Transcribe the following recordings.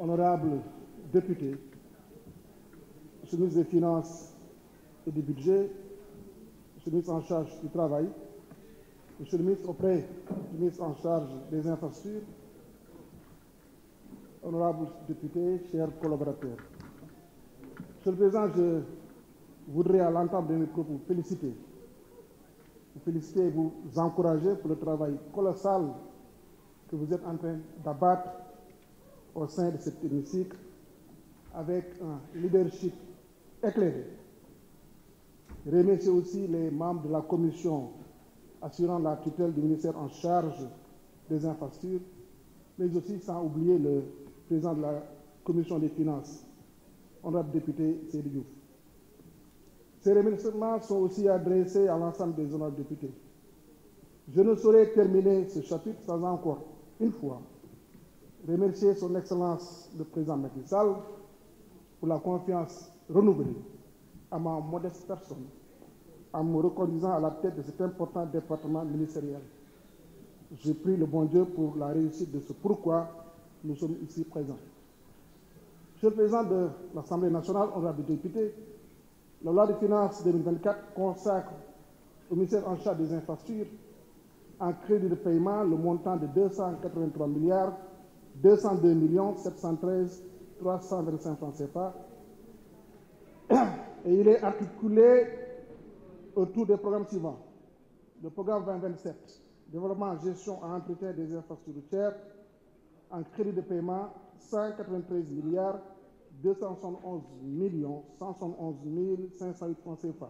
honorables députés, Monsieur le ministre des Finances et du Budget, Monsieur le ministre en charge du Travail, Monsieur le ministre auprès du ministre en charge des Infrastructures, honorables députés, chers collaborateurs. Monsieur le Président, je voudrais à l'entame de mes propos vous féliciter et vous encourager pour le travail colossal que vous êtes en train d'abattre au sein de cet hémicycle avec un leadership éclairé. Remercier aussi les membres de la commission assurant la tutelle du ministère en charge des infrastructures, mais aussi sans oublier le président de la commission des finances, honorable député Seydou Diouf. Ces remerciements sont aussi adressés à l'ensemble des honorables députés. Je ne saurais terminer ce chapitre sans encore une fois remercier son Excellence le Président Macky Sall pour la confiance renouvelée à ma modeste personne en me reconduisant à la tête de cet important département ministériel. Je prie le bon Dieu pour la réussite de ce pourquoi nous sommes ici présents. Monsieur le Président de l'Assemblée nationale, honorable député, la loi de finances 2024 consacre au ministère en charge des infrastructures en crédit de paiement le montant de 283 milliards 202 millions 713 325 francs CFA et il est articulé autour des programmes suivants. Le programme 2027, développement, gestion et entretien des infrastructures routières en crédit de paiement 193 milliards 271 millions 171 508 francs CFA.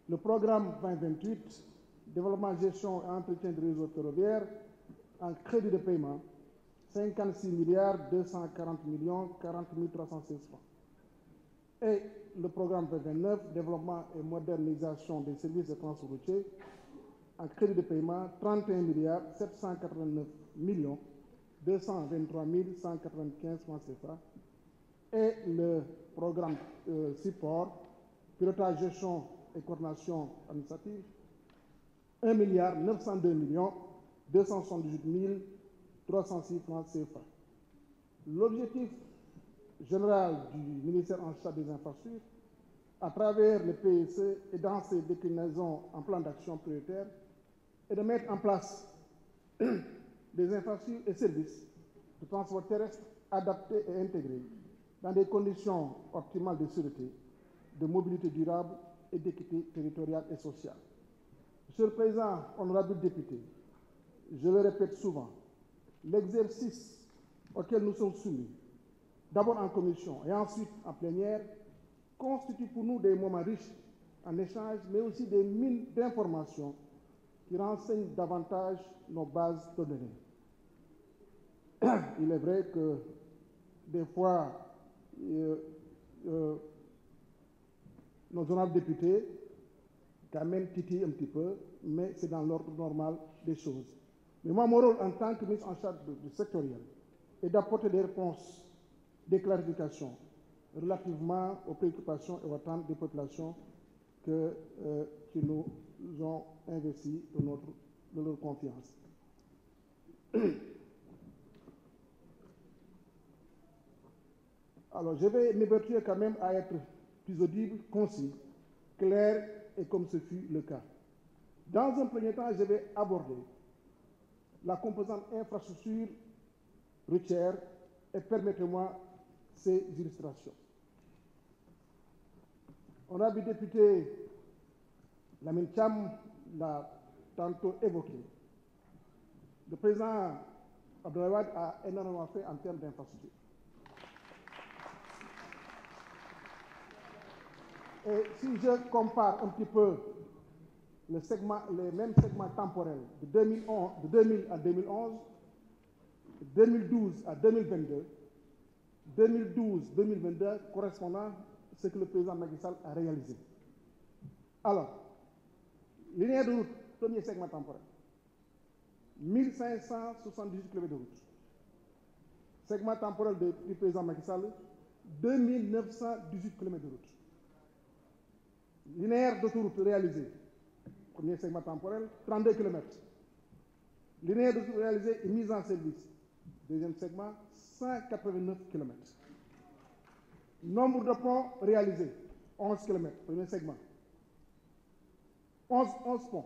Le programme 2028, développement, gestion et entretien des réseaux ferroviaires en crédit de paiement 56 milliards 240 millions 40 316 francs. Et le programme 2029, développement et modernisation des services de transport routier en crédit de paiement 31 milliards 789 millions 223 195 francs CFA. Et le programme support, pilotage, gestion et coordination administrative, 1 milliard 902 millions 278 306 francs CFA. L'objectif général du ministère en charge des infrastructures, à travers le PSE et dans ses déclinaisons en plan d'action prioritaire, est de mettre en place des infrastructures et services de transport terrestre adaptés et intégrés dans des conditions optimales de sûreté, de mobilité durable et d'équité territoriale et sociale. Monsieur le Président, honorable député, je le répète souvent, l'exercice auquel nous sommes soumis, d'abord en commission et ensuite en plénière, constitue pour nous des moments riches en échanges, mais aussi des mines d'informations qui renseignent davantage nos bases de données. Il est vrai que des fois, nos honorables députés quand même titillent un petit peu, mais c'est dans l'ordre normal des choses. Mais moi, mon rôle en tant que ministre en charge du sectoriel est d'apporter des réponses, des clarifications relativement aux préoccupations et aux attentes des populations qui nous ont investis de leur confiance. Alors, je vais m'évertuer quand même à être plus audible, concis, clair et comme ce fut le cas. Dans un premier temps, je vais aborder la composante infrastructure routière et permettez-moi ces illustrations. Honorable député Lamine Thiam l'a tantôt évoqué. Le président Abdoulaye Wade a énormément fait en termes d'infrastructure. Et si je compare un petit peu les mêmes segments temporels de 2000 à 2011, 2012 à 2022, 2012-2022 correspondant à ce que le président Macky Sall a réalisé. Alors, linéaire de route, premier segment temporel, 1578 km de route. Segment temporel du président Macky Sall, 2918 km de route. Linéaire d'autoroute réalisé, premier segment temporel, 32 km. Linéaire d'autoroute réalisé et mise en service, Deuxième segment, 189 km. Nombre de ponts réalisés, 11 km, premier segment. 11 ponts.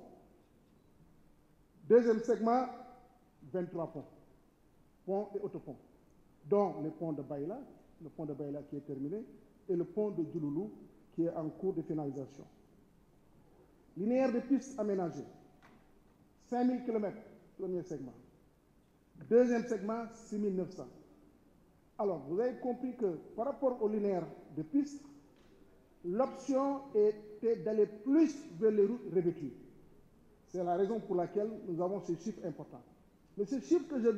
Deuxième segment, 23 ponts. Ponts et autoponts, dont le pont de Baïla, qui est terminé, et le pont de Djouloulou, qui est en cours de finalisation. Linéaire de pistes aménagées, 5000 km, premier segment. Deuxième segment, 6900. Alors, vous avez compris que par rapport au linéaire de pistes, l'option était d'aller plus vers les routes revêtues. C'est la raison pour laquelle nous avons ce chiffre important. Mais ce chiffre que je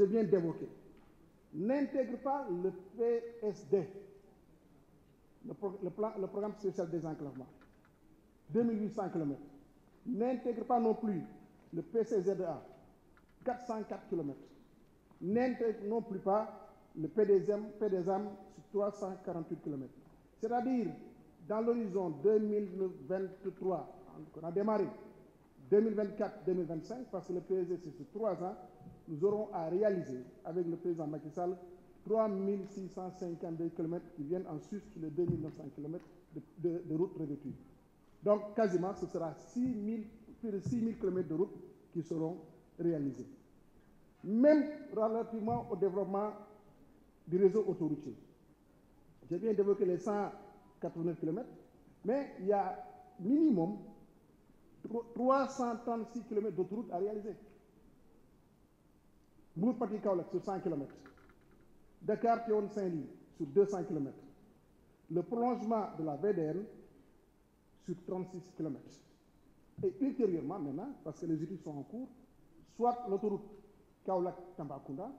viens d'évoquer n'intègre pas le PSD, le programme spécial désenclavement, 2800 km. N'intègre pas non plus le PCZA, 404 km. N'intègre non plus pas le PDSAM sur 348 km. C'est-à-dire, dans l'horizon 2023, on a démarré 2024-2025, parce que le PSG c'est sur 3 ans, nous aurons à réaliser avec le président Macky Sall 3652 km qui viennent en sus sur les 2900 km de routes revêtues. Donc, quasiment, ce sera plus de 6000 km de routes qui seront réalisées. Même relativement au développement du réseau autoroutier. Je viens d'évoquer les 189 km, mais il y a minimum 336 km d'autoroute à réaliser. Mbour-Fatick-Kaolack sur 100 km. Dakar-Thion-Saint-Louis sur 200 km. Le prolongement de la VDN sur 36 km. Et ultérieurement, maintenant, parce que les études sont en cours, soit l'autoroute Kaolack-Tambacounda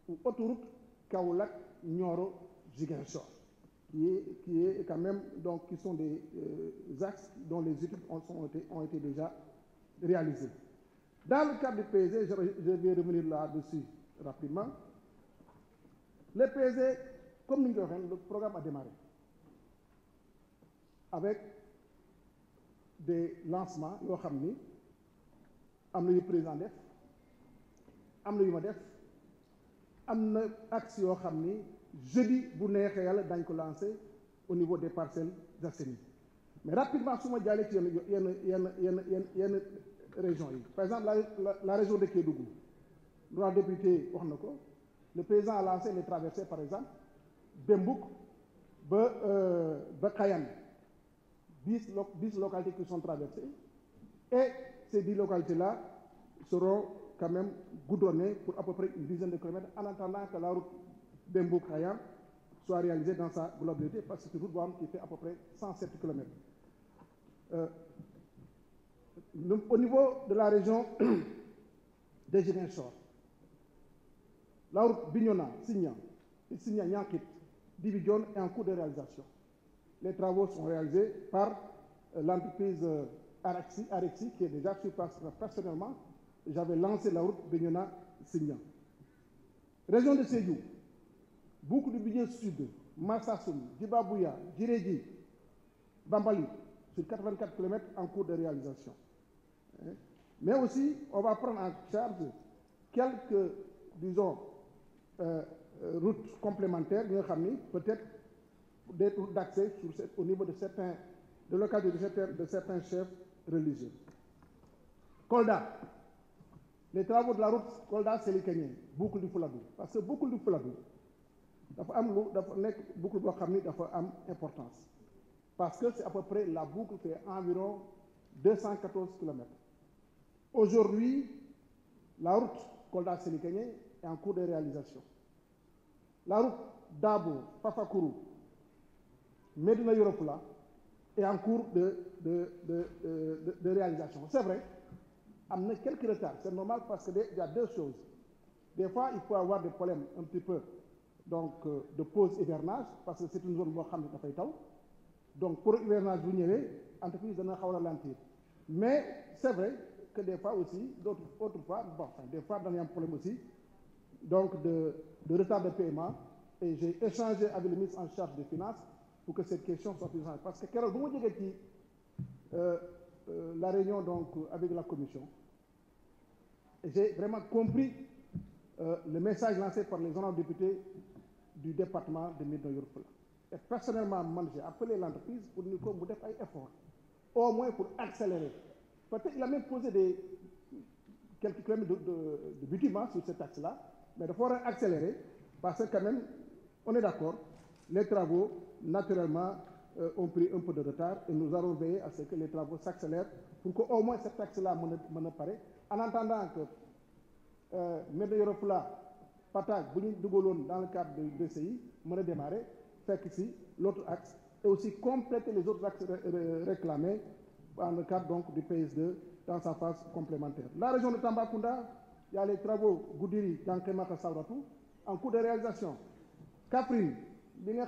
ou autoroute Kaolack-Nioro-Ziguinchor, qui est quand même, donc, qui sont des axes dont les études ont été déjà réalisées. Dans le cadre du PSG, je vais revenir là-dessus rapidement. Le PSG, comme nous l'avons dit, le programme a démarré avec des lancements yoo xam ni am na yu président def am na yu ma def am na axe yoo xam ni jeudi bu neexee yàlla dañ ko lancé au niveau des Parcelles Assainies. Mais rapidement su ma jàllee ci yenn régions yi. Par exemple la région de Kédougou, le député wax na ko, le président a lancé les traversées par exemple Bembouk ba Kayane, 10 localités qui sont traversées, et ces 10 localités-là seront quand même goudronnées pour à peu près une dizaine de kilomètres en attendant que la route Bembouk-Kayane soit réalisée dans sa globalité, parce que c'est une route qui fait à peu près 107 km. Au niveau de la région de Ziguinchor, la route Bignona-Signan et Signan-Niankit, Division est en cours de réalisation. Les travaux sont réalisés par l'entreprise Arexi, qui est déjà sur place. Personnellement, j'avais lancé la route Bignona-Signan. Région de Sédhiou, beaucoup de budget sud, Marsassoum, Djibabouya, Djirédi, Bambali, sur 84 km en cours de réalisation. Mais aussi, on va prendre en charge quelques, disons, routes complémentaires, peut-être des routes d'accès au niveau de l'occasion de certains chefs religieux. Kolda, les travaux de la route Kolda-Sélikagné, boucle du Fouladou. Parce que boucle du Fouladou, boucle dafa am importance. Parce que c'est à peu près, la boucle fait environ 214 km. Aujourd'hui, la route Kolda-Sélikagné est en cours de réalisation. La route Dabo, Fafakourou, Medina Yoropula est en cours de réalisation. C'est vrai, il y a quelques retards. C'est normal parce qu'il y a deux choses. Des fois, il faut avoir des problèmes un petit peu donc, de pause hivernage, parce que c'est une zone où il y a. Donc, pour l'hivernage, vous n'avez l'entreprise de ralentir. Mais c'est vrai que des fois aussi, d'autres fois, des fois, il y a un problème aussi, donc de retard de paiement. Et j'ai échangé avec le ministre en charge des Finances pour que cette question soit prise en compte. Parce que quand vous avez la réunion donc, avec la commission, j'ai vraiment compris le message lancé par les honorables députés du département de Médina Yoro Foulah. Et personnellement, j'ai appelé l'entreprise pour nous faire un effort, au moins pour accélérer. Peut-être qu'il a même posé quelques kilomètres de bitume sur cet axe-là, mais il faut accélérer parce que quand même, on est d'accord, les travaux, naturellement, ont pris un peu de retard et nous allons veiller à ce que les travaux s'accélèrent pour qu'au moins cet axe-là me paraît. En attendant que Médina Yoro Foulah, Patak, dans le cadre de DCI, me démarrer, fait qu'ici, l'autre axe, et aussi compléter les autres axes réclamés dans le cadre donc du PS2 dans sa phase complémentaire. La région de Tambacounda, il y a les travaux Goudiri, Gankemaka, Sauratou, en cours de réalisation. Kaprine, il a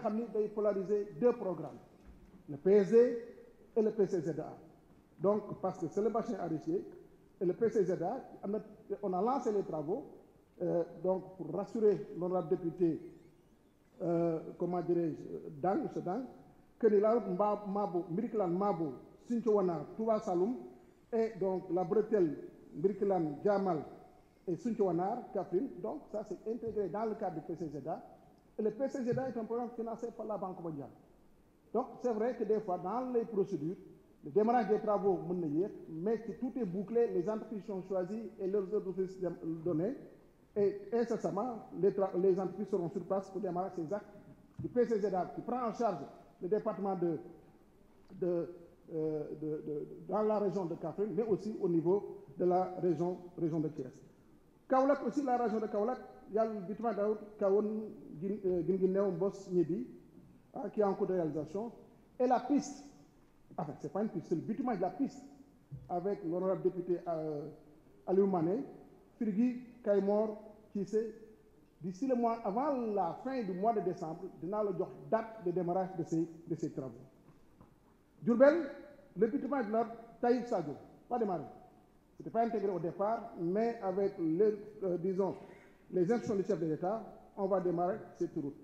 polarisé deux programmes, le PSD et le PCZA. Donc, parce que c'est le bassin arachidier et le PCZA, on a lancé les travaux, donc pour rassurer l'honorable député, comment dirais-je, Dang, que la route Mabo, Miriklan Mabo, Sinchowana, Touba Saloum, et donc la bretelle Miriklan, Djamal et Sinchowanar, Kaprine. Donc, ça c'est intégré dans le cadre du PCZA. Et le PCZA est un programme financé par la Banque mondiale. Donc, c'est vrai que des fois, dans les procédures, le démarrage des travaux, mais que tout est bouclé, les entreprises sont choisies et leurs entreprises données. Et incessamment, les entreprises seront sur place pour démarrer ces actes du PCZA qui prend en charge le département dans la région de Kaffrine, mais aussi au niveau de la région de Thiès. Kaolack aussi, la région de Kaolack, il y a le bâtiment d'Aoud, Kaon, Guinguinéo, Mbos, Niébi, qui est en cours de réalisation. Et la piste, enfin, ce n'est pas une piste, c'est le bâtiment de la piste, avec l'honorable député Aliou Mané, Firgui, Kaymor, Kissé. D'ici le mois, avant la fin du mois de décembre, nous allons la date de démarrage de ces travaux. Diourbel, le bâtiment de l'ordre, Taïf Sadio, pas démarré. Ce n'était pas intégré au départ, mais avec les instructions du chef de l'État, on va démarrer cette route.